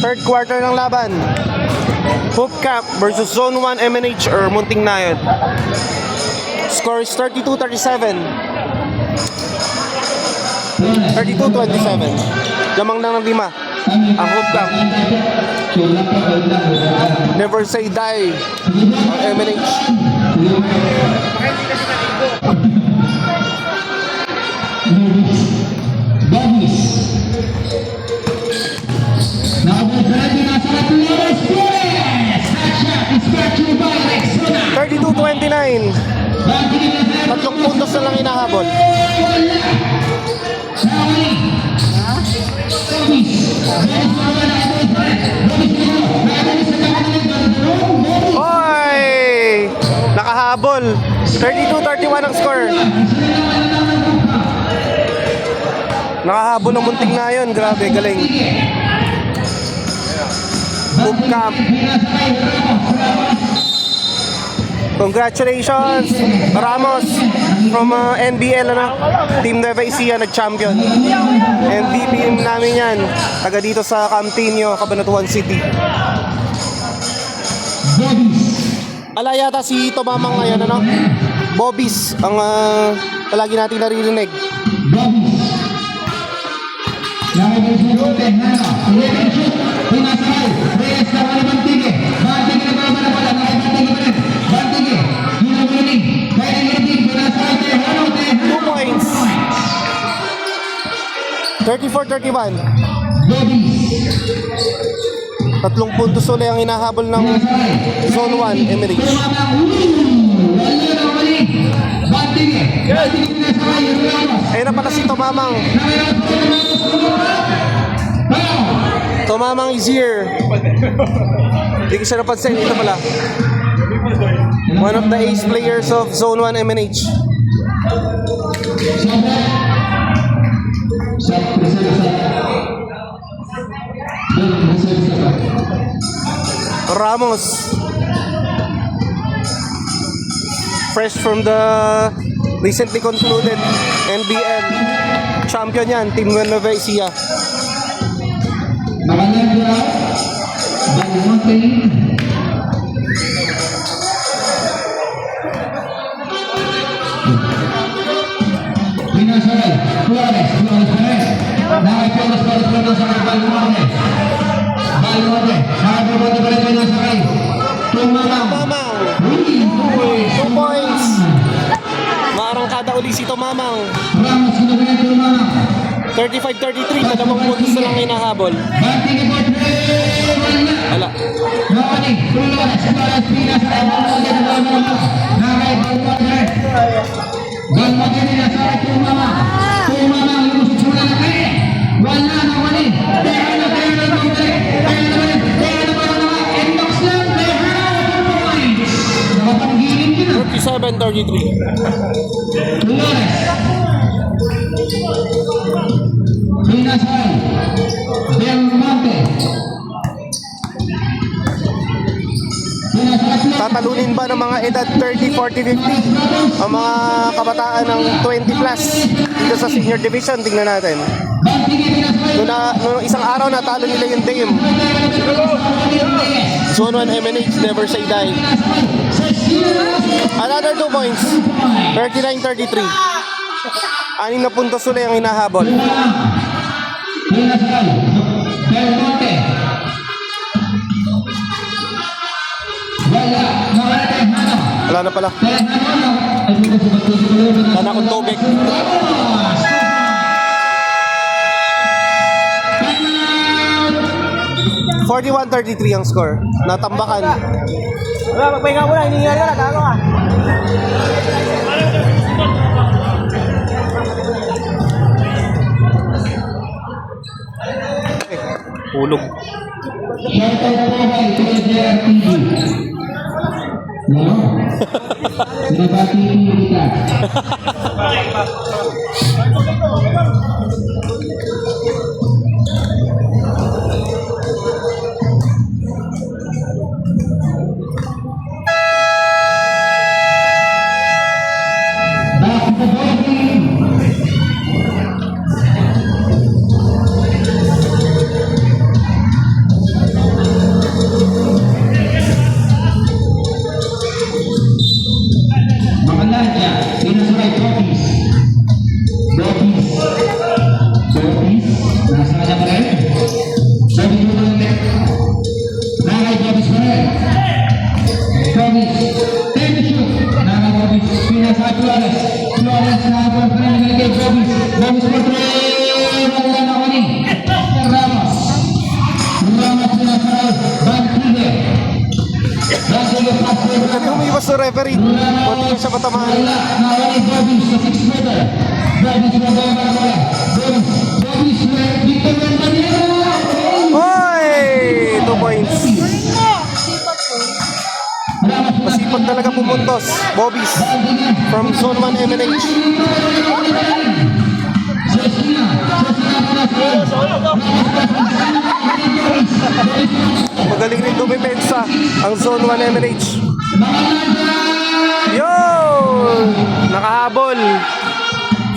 Third quarter ng laban. Hoop Cap versus Zone 1 MNH or Munting Nayod. Score is 32-37. 32-27. Lamang na ng 5 ang Hoop Cap. Never say die ang MNH. Bobbies. Nakabalik na sa Flores. That shot is brought to you by Rexona. 32-29. Tatlong puntos na lang hinahabol. Oy! Nakahabol. 32-31 ang score. Nakahabol ng Munting Nayod. Grabe, galing. Hoop Cap. Congratulations, Ramos from NBL, Team Nueva Ecija, nag-champion. MVP namin yan, taga dito sa Camtinio, Cabanatuan City. Ala yata si Tomamang ngayon, Bobbies, ang palagi natin naririnig. Points. 34-31. Tatlong puntos ulit ang hinahabol ng Zone 1 Emirates. Ayun na pala si Tomamang. Tomamang is here. Hindi ko siya napansin. Ito pala. One of the ace players of Zone 1 MNH. Ramos, fresh from the recently concluded NBL champion yan, Team Nueva Ecija. Flores. Tomamang. 2 points. Maarangkada uli si Tomamang. 35-33, dalawang puntos na lang hinahabol. Ala. Seven 33. Tatalunin ba ng mga edad 30, 40, 50 ang mga kabataan ng 20 plus dito sa senior division? Tingnan natin. Noong isang araw natalo nila yung team. Zone 1 MNH, never say die. Another 2 points. 39-33. 6 na puntos ulit ang hinahabol. Wala na pala. Wala akong tubig. 41-33 ang score. Natambakan. Wala, magpahinga muna. Hinihingal ka na. Tago ka. Hulog. Uso referee. Kunti na siya matamaan. Nawali Bobby sa 6 meter. Bobby sa mga bola. Bobby sa Victor Manero. Hoy! 2 points. Masipag talaga pumuntos. Bobbies from Zone 1 MNH. Magaling rin dumipensa ang Zone 1 MNH. Yun! Nakahabol.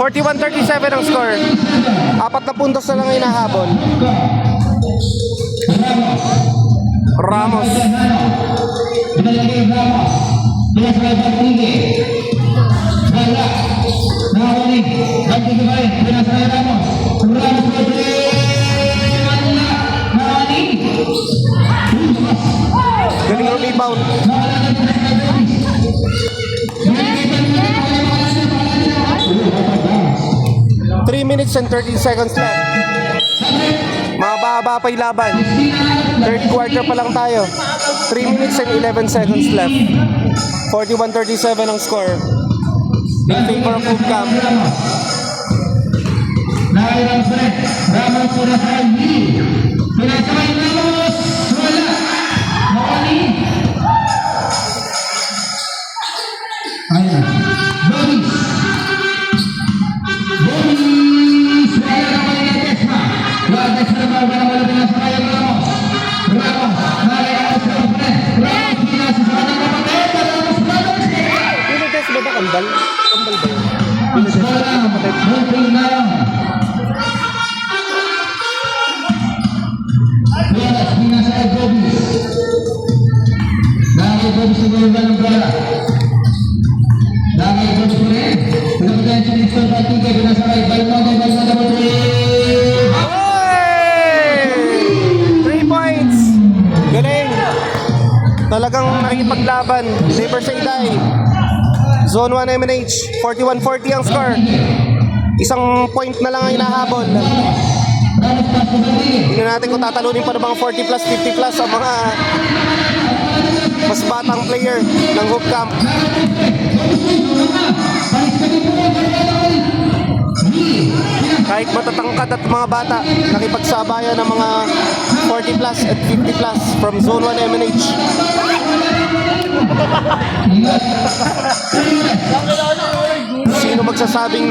41-37 ang score. 4 na puntos na lang hinahabol. Ramos. Pinalagay Ramos. Pinasakay Bantige. Wala. Nakawali. Bantige pa rin. Pinasakay Ramos. Ramos pa rin. Wala. Nakawali. Galing yung rebound. 3 minutes and 13 seconds left. Mababa pa yung laban. Third quarter pa lang tayo. 3 minutes and 11 seconds left. 41-37 ang score. In favor of Hoop Camp. Nakawali pa rin. Ramos pinasakay Lee. Pinasakay Ramos. Wala. Nakawali. Ayan. Bobby. Pinatest ba ba kambal? Kambal ba yun? Pinatest ba kapatid? Hey! 3 points! Galing! Talagang nakikipaglaban. Saber Sayday. Zone 1 MNH. 41-40 ang score. Isang point na lang ang hinahabol. Tingnan natin kung tatalunin pa ng mga 40 plus, 50 plus ang mga mas batang player ng Hoop Camp. Kahit matatangkad at mga bata, nakipagsabayan ng mga 40 plus at 50 plus from Zone 1 MNH. Sino magsasabing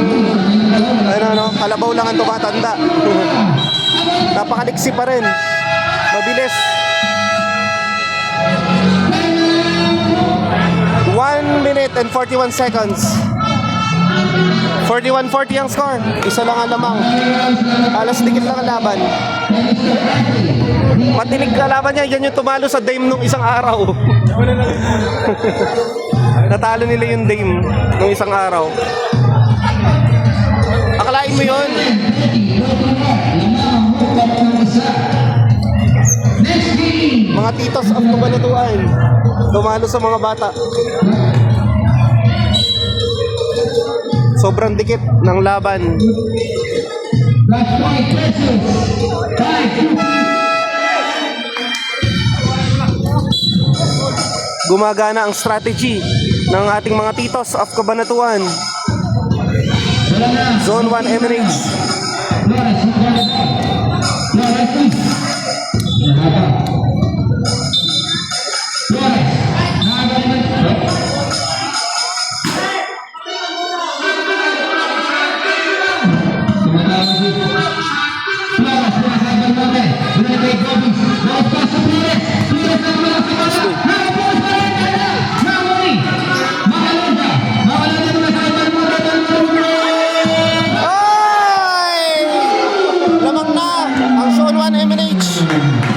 kalabaw lang ang tumatanda? Napakaliksi pa rin. Mabilis. 1 minute and 41 seconds. 41-40 ang score. Isa lang ang lamang. Alas dikit lang ang laban. Matinig na laban niya. Yan yung tumalo sa Dame nung isang araw. Natalo nila yung Dame nung isang araw. Akalain mo yun. Mga titos of Kabanatuan. Tumalo sa mga bata. Sobrang dikit ng laban. Gumagana ang strategy ng ating mga titos of Kabanatuan. Zone 1 MNH.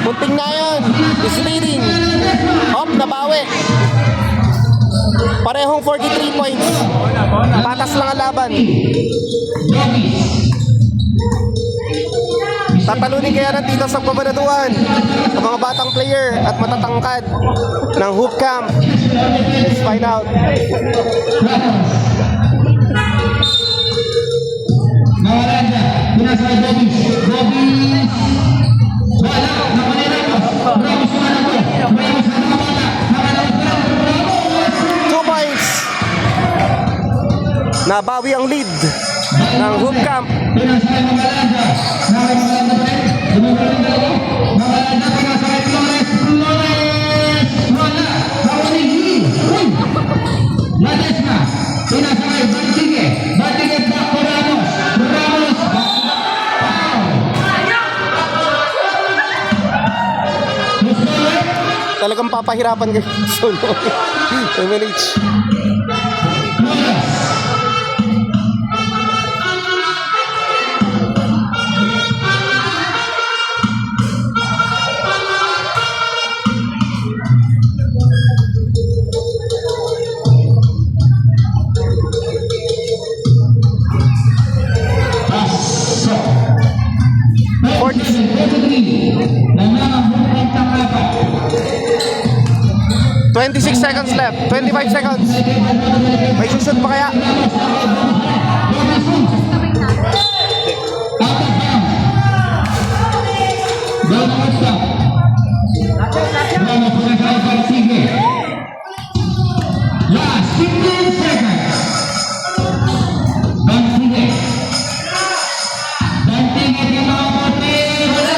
Munting na yun. Is leading. Hop, nabawi. Parehong 43 points. Patas lang ang laban. Tatalunin kaya ng Titos ng Kabanatuan ang mga batang player at matatangkad ng Hoop Camp. Let's find out. Nawalan niya. Pinasay Bobby. Bobby. Wala. Nawalan ako. Ramos na ako. Ramos na ako. 2 ng Hoop Camp. Pinasakay mga Landa. Nakamalanda pa rin. Dumagaling dalawa. Mga Landa, pinasakay Flores. Flores! Wala! Mauligi! Uy! Ladesma. Pinasakay Bartigue. Bartigue back to Ramos. Ramos. Foul. Mustafa. Talagang papahirapan kayo. Solo. MNH. Flores. Pasok. 26 seconds left. 25 seconds. May sushoot pa kaya? Last 15 seconds. Bantige. Bantige di mga potre. Wala.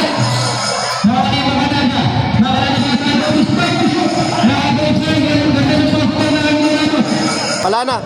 Nawala yung mga naga. Nawala na sa side. Despite the shot. Nakagawin sa ganun. Ganda ng software na lang nila. Wala na.